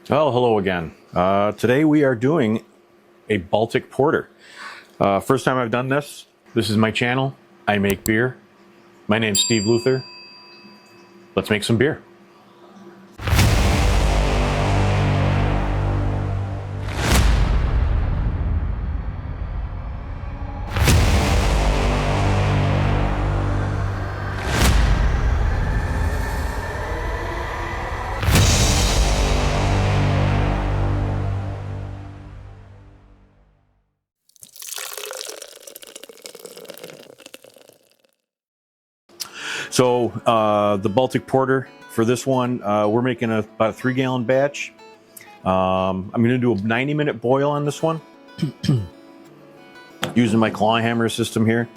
Well, hello again. Today we are doing a Baltic Porter. First time I've done this. This is my channel. I make beer. My name's Steve Luther. Let's make some beer. So the Baltic Porter, for this one, we're making about a 3-gallon batch. I'm going to do a 90-minute boil on this one using my claw hammer system here.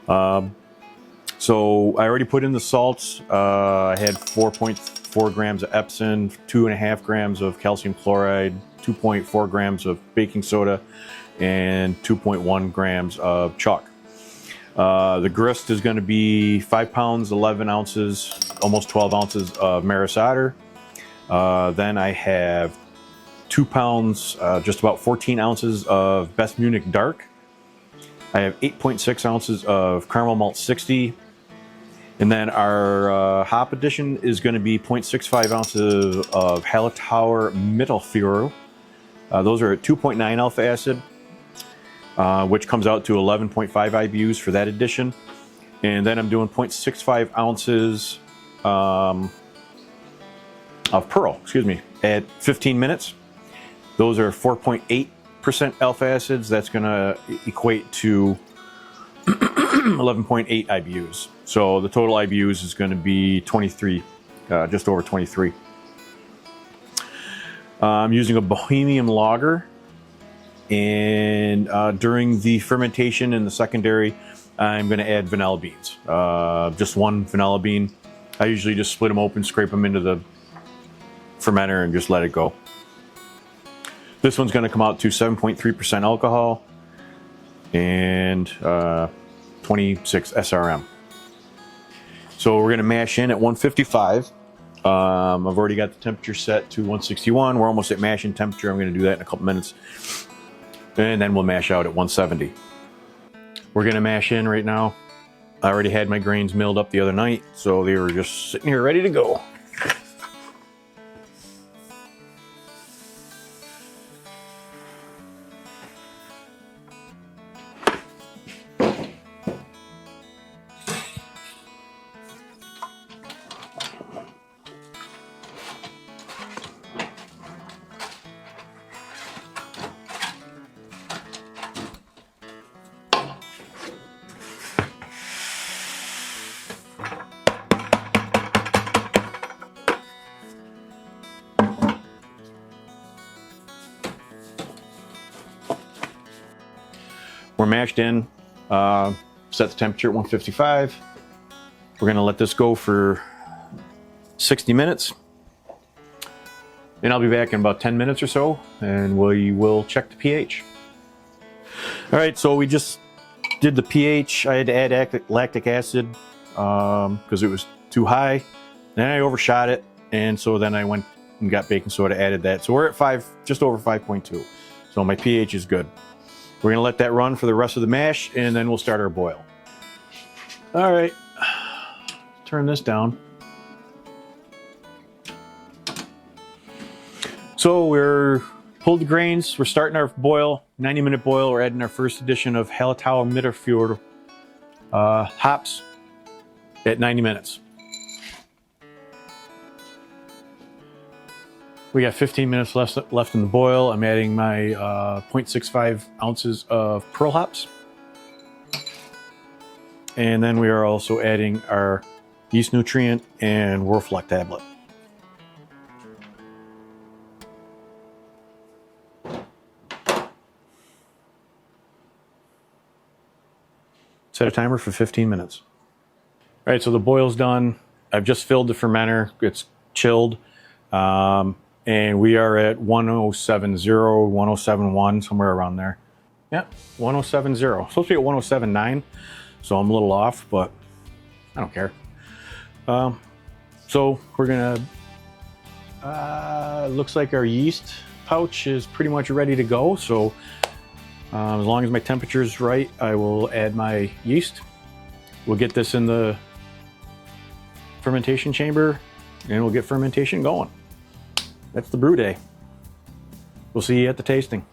So I already put in the salts. I had 4.4 grams of Epsom, 2.5 grams of calcium chloride, 2.4 grams of baking soda, and 2.1 grams of chalk. The grist is going to be 5 pounds, 11 ounces, almost 12 ounces of Maris Otter. Then I have 2 pounds, just about 14 ounces of Best Munich Dark. I have 8.6 ounces of Caramel Malt 60. And then our hop addition is going to be 0.65 ounces of Hallertauer Mittelführer. Those are at 2.9 alpha acid. Which comes out to 11.5 IBUs for that addition. And then I'm doing 0.65 ounces of Pearl, at 15 minutes. Those are 4.8% alpha acids. That's going to equate to 11.8 IBUs. So the total IBUs is going to be 23, just over 23. I'm using a Bohemian lager. And during the fermentation in the secondary, I'm going to add vanilla beans. Just one vanilla bean. I usually just split them open, scrape them into the fermenter, and just let it go. This one's going to come out to 7.3% alcohol and 26 SRM. So we're going to mash in at 155. I've already got the temperature set to 161. We're almost at mashing temperature. I'm going to do that in a couple minutes. And then we'll mash out at 170. We're gonna mash in right now. I already had my grains milled up the other night, so they were just sitting here ready to go. We're mashed in, set the temperature at 155. We're gonna let this go for 60 minutes. And I'll be back in about 10 minutes or so, and we will check the pH. All right, so we just did the pH. I had to add lactic acid because it was too high. Then I overshot it, and so then I went and got baking soda, added that. So we're at just over 5.2. So my pH is good. We're gonna let that run for the rest of the mash, and then we'll start our boil. All right, turn this down. So we're pulled the grains. We're starting our boil, 90-minute boil. We're adding our first addition of Hallertauer Mittelführer hops at 90 minutes. We got 15 minutes left in the boil. I'm adding my 0.65 ounces of Pearl hops. And then we are also adding our yeast nutrient and Werflock tablet. Set a timer for 15 minutes. All right, so the boil's done. I've just filled the fermenter. It's chilled. And we are at 1070, 1071, somewhere around there. Yeah, 1070. Supposed to be at 1079, so I'm a little off, but I don't care. So we're gonna Looks like our yeast pouch is pretty much ready to go. So as long as my temperature is right, I will add my yeast. We'll get this in the fermentation chamber and we'll get fermentation going. That's the brew day. We'll see you at the tasting.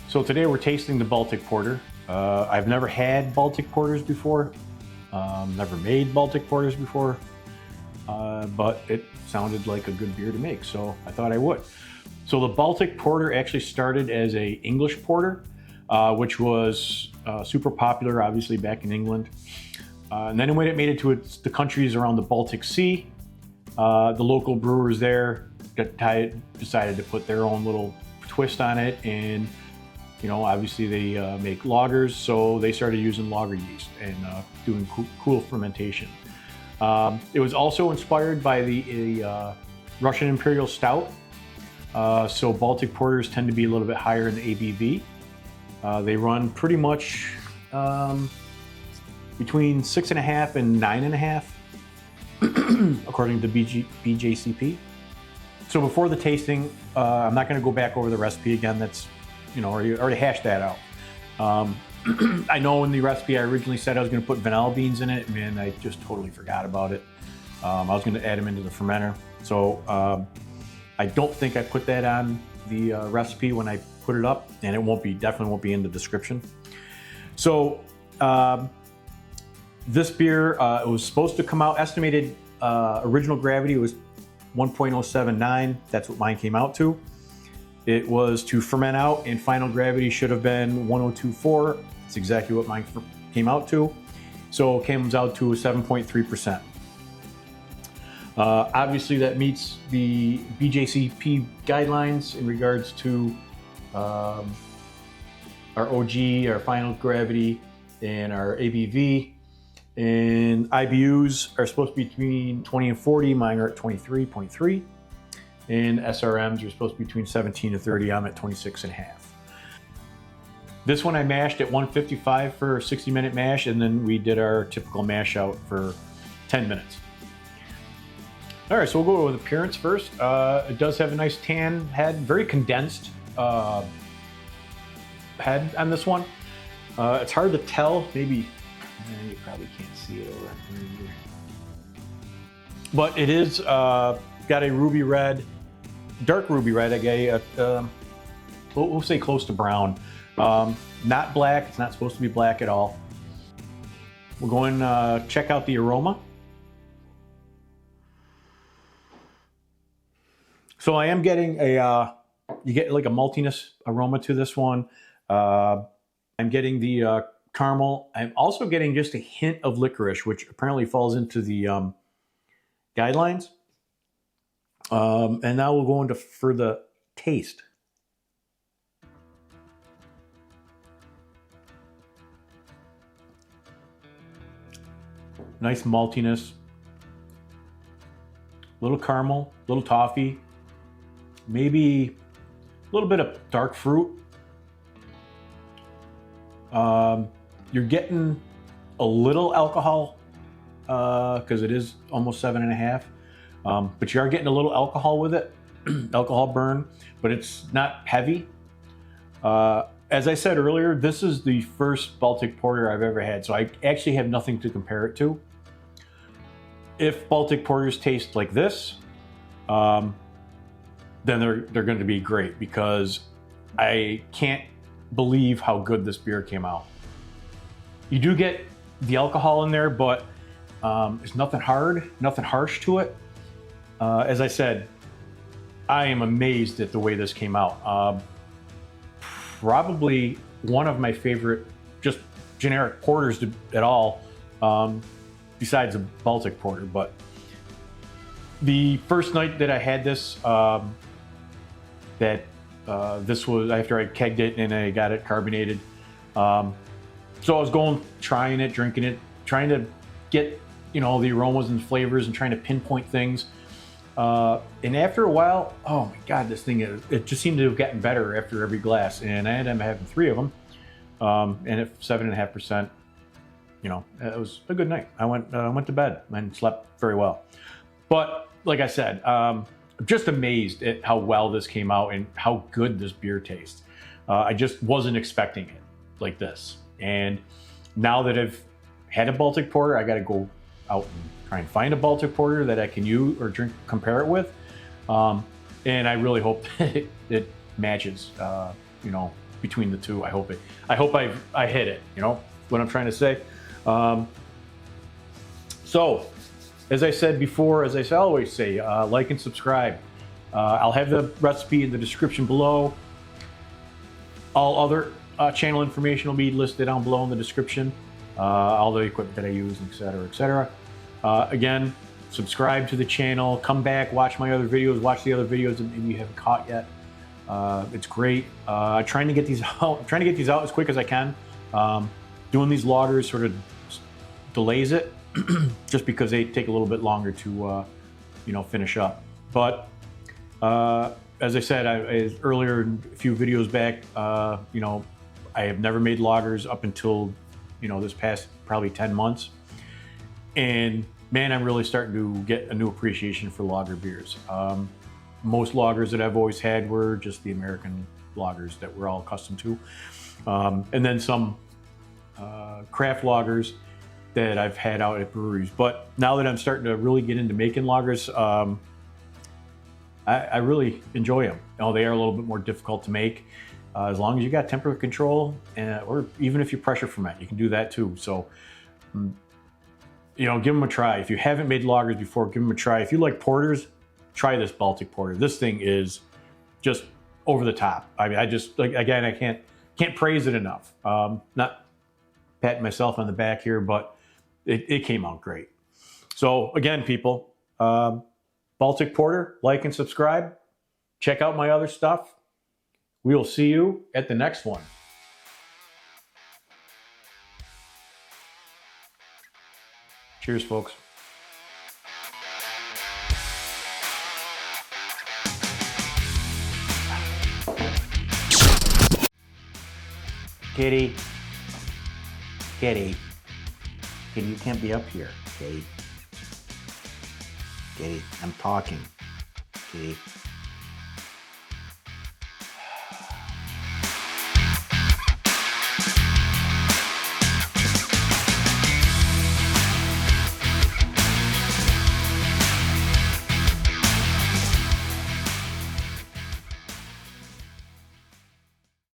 So today we're tasting the Baltic Porter. I've never had Baltic Porters before, never made Baltic Porters before, but it sounded like a good beer to make, so I thought I would. So the Baltic Porter actually started as a English porter, which was super popular, obviously, back in England. And then when it made it to the countries around the Baltic Sea, the local brewers there decided to put their own little twist on it, and you know, obviously they make lagers, so they started using lager yeast and doing cool fermentation. It was also inspired by the Russian Imperial Stout. So Baltic Porters tend to be a little bit higher in the ABV. They run pretty much between 6.5 and 9.5, according to BJCP. So before the tasting, I'm not going to go back over the recipe again. That's, you know, already hashed that out. I know in the recipe I originally said I was going to put vanilla beans in it, and I just totally forgot about it. I was going to add them into the fermenter. So I don't think I put that on the recipe when I put it up, and it definitely won't be in the description. So this beer, it was supposed to come out, estimated original gravity was 1.079. That's what mine came out to. It was to ferment out, and final gravity should have been 1.024. It's exactly what mine came out to. So it comes out to 7.3%. Obviously that meets the BJCP guidelines in regards to our OG, our final gravity, and our ABV. And IBUs are supposed to be between 20 and 40. Mine are at 23.3. And SRMs are supposed to be between 17 and 30. I'm at 26.5. This one I mashed at 155 for a 60-minute mash, and then we did our typical mash out for 10 minutes. All right, so we'll go with appearance first. It does have a nice tan head, very condensed head on this one. It's hard to tell, maybe, you probably can't see it over here. But it is got a ruby red, dark ruby red, we'll say close to brown. Not black, it's not supposed to be black at all. We'll go and check out the aroma. So I am getting you get like a maltiness aroma to this one. I'm getting the caramel. I'm also getting just a hint of licorice, which apparently falls into the guidelines. And now we'll go into for the taste. Nice maltiness, little caramel, little toffee, maybe a little bit of dark fruit. You're getting a little alcohol because it is almost 7.5. But you are getting a little alcohol with it, alcohol burn, but it's not heavy. As I said earlier, this is the first Baltic Porter I've ever had, so I actually have nothing to compare it to. If Baltic Porters taste like this, then they're going to be great, because I can't believe how good this beer came out. You do get the alcohol in there, but it's nothing hard, nothing harsh to it. As I said, I am amazed at the way this came out. Probably one of my favorite just generic porters at all, besides a Baltic Porter. But the first night that I had this, this was after I kegged it and I got it carbonated. So I was trying it, drinking it, trying to get, the aromas and flavors and trying to pinpoint things. And after a while, oh my God, this thing, it just seemed to have gotten better after every glass. And I ended up having 3 of them. And at 7.5%, it was a good night. I went to bed and slept very well. But like I said, I'm just amazed at how well this came out and how good this beer tastes. I just wasn't expecting it like this. And now that I've had a Baltic Porter, I got to go out and try and find a Baltic Porter that I can use or compare it with. And I really hope that it matches, between the two. I hope I hit it, what I'm trying to say. So, as I said before, as I always say, like and subscribe. I'll have the recipe in the description below. All other channel information will be listed down below in the description. All the equipment that I use, etc., etc. Again, subscribe to the channel. Come back, watch my other videos. Watch the other videos that maybe you haven't caught yet. It's great. Trying to get these out as quick as I can. Doing these lagers sort of delays it, just because they take a little bit longer to, finish up. But as I said, earlier, a few videos back, I have never made lagers up until, this past probably 10 months. And man, I'm really starting to get a new appreciation for lager beers. Most lagers that I've always had were just the American lagers that we're all accustomed to. And then some craft lagers that I've had out at breweries. But now that I'm starting to really get into making lagers, I really enjoy them. They are a little bit more difficult to make. As long as you got temperature control, or even if you pressure ferment, you can do that too. So, give them a try. If you haven't made lagers before, give them a try. If you like porters, try this Baltic Porter. This thing is just over the top. I mean, again, I can't praise it enough. Not patting myself on the back here, but it came out great. So again, people, Baltic Porter, like and subscribe. Check out my other stuff. We will see you at the next one. Cheers, folks. Kitty, you can't be up here, Kitty. I'm talking, Kitty.